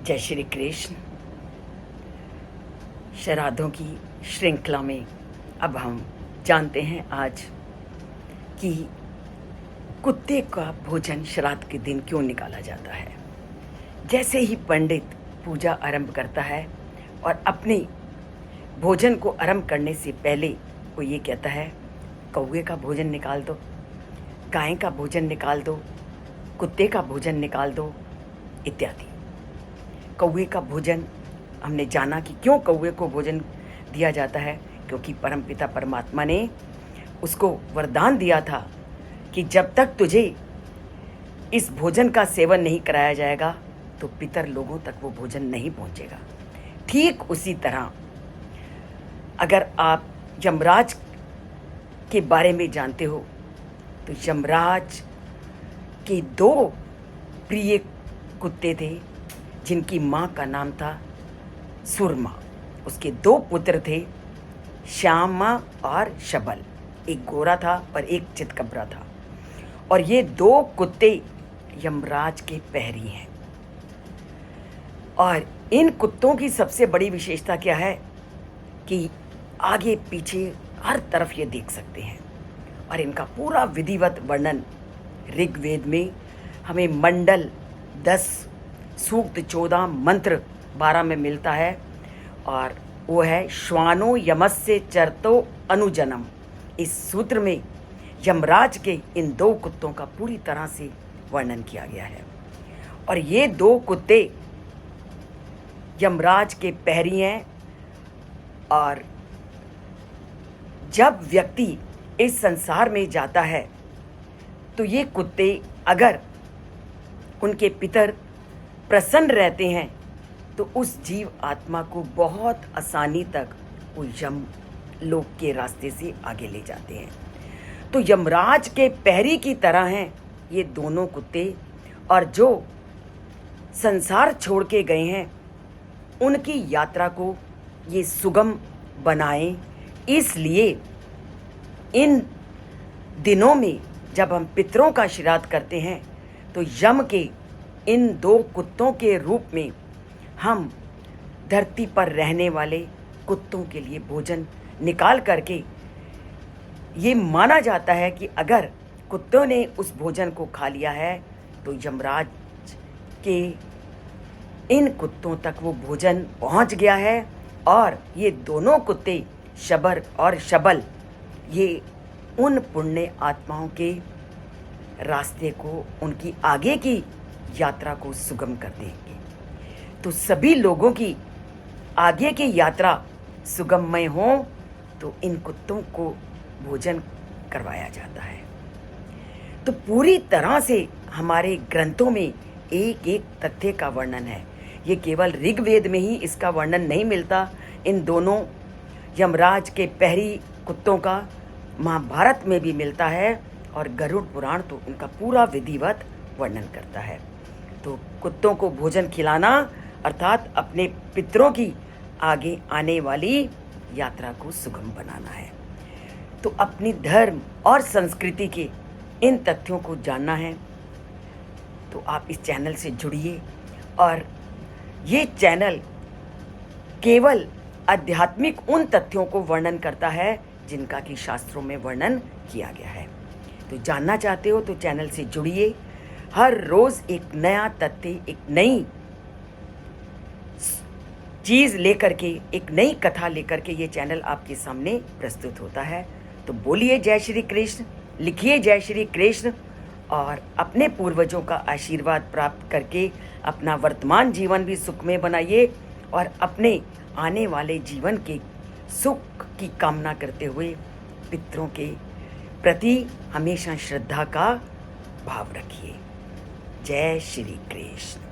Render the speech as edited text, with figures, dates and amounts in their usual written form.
जय श्री कृष्ण। श्राद्धों की श्रृंखला में अब हम जानते हैं आज कि कुत्ते का भोजन श्राद्ध के दिन क्यों निकाला जाता है। जैसे ही पंडित पूजा आरंभ करता है और अपने भोजन को आरंभ करने से पहले वो ये कहता है, कौवे का भोजन निकाल दो, गाय का भोजन निकाल दो, कुत्ते का भोजन निकाल दो इत्यादि। कौवे का भोजन हमने जाना कि क्यों कौवे को भोजन दिया जाता है, क्योंकि परमपिता परमात्मा ने उसको वरदान दिया था कि जब तक तुझे इस भोजन का सेवन नहीं कराया जाएगा तो पितर लोगों तक वो भोजन नहीं पहुंचेगा। ठीक उसी तरह अगर आप यमराज के बारे में जानते हो तो यमराज के दो प्रिय कुत्ते थे जिनकी माँ का नाम था सुरमा। उसके दो पुत्र थे, श्यामा और शबल। एक गोरा था और एक चितकबरा था। और ये दो कुत्ते यमराज के प्रहरी हैं। और इन कुत्तों की सबसे बड़ी विशेषता क्या है कि आगे पीछे हर तरफ ये देख सकते हैं। और इनका पूरा विधिवत वर्णन ऋग्वेद में हमें मंडल 10 सूक्त 14 मंत्र 12 में मिलता है। और वो है श्वानो यमस्य चरतो अनुजनम। इस सूत्र में यमराज के इन दो कुत्तों का पूरी तरह से वर्णन किया गया है। और ये दो कुत्ते यमराज के प्रहरी हैं। और जब व्यक्ति इस संसार में जाता है तो ये कुत्ते अगर उनके पितर प्रसन्न रहते हैं तो उस जीव आत्मा को बहुत आसानी तक वो यम लोक के रास्ते से आगे ले जाते हैं। तो यमराज के प्रहरी की तरह हैं ये दोनों कुत्ते। और जो संसार छोड़ के गए हैं उनकी यात्रा को ये सुगम बनाएं। इसलिए इन दिनों में जब हम पितरों का श्राद्ध करते हैं तो यम के इन दो कुत्तों के रूप में हम धरती पर रहने वाले कुत्तों के लिए भोजन निकाल करके ये माना जाता है कि अगर कुत्तों ने उस भोजन को खा लिया है तो यमराज के इन कुत्तों तक वो भोजन पहुंच गया है। और ये दोनों कुत्ते शबर और शबल ये उन पुण्य आत्माओं के रास्ते को, उनकी आगे की यात्रा को सुगम कर देंगे। तो सभी लोगों की आगे की यात्रा सुगममय हो तो इन कुत्तों को भोजन करवाया जाता है। तो पूरी तरह से हमारे ग्रंथों में एक एक तथ्य का वर्णन है। ये केवल ऋग्वेद में ही इसका वर्णन नहीं मिलता। इन दोनों यमराज के प्रहरी कुत्तों का महाभारत में भी मिलता है। और गरुड़ पुराण तो उनका पूरा विधिवत वर्णन करता है। तो कुत्तों को भोजन खिलाना अर्थात अपने पितरों की आगे आने वाली यात्रा को सुगम बनाना है। तो अपनी धर्म और संस्कृति के इन तथ्यों को जानना है तो आप इस चैनल से जुड़िए। और ये चैनल केवल आध्यात्मिक उन तथ्यों को वर्णन करता है जिनका कि शास्त्रों में वर्णन किया गया है। तो जानना चाहते हो तो चैनल से जुड़िए। हर रोज एक नया तथ्य, एक नई चीज लेकर के, एक नई कथा लेकर के ये चैनल आपके सामने प्रस्तुत होता है। तो बोलिए जय श्री कृष्ण, लिखिए जय श्री कृष्ण। और अपने पूर्वजों का आशीर्वाद प्राप्त करके अपना वर्तमान जीवन भी सुखमय बनाइए और अपने आने वाले जीवन के सुख की कामना करते हुए पितरों के प्रति हमेशा श्रद्धा का भाव रखिए। जय श्री कृष्ण।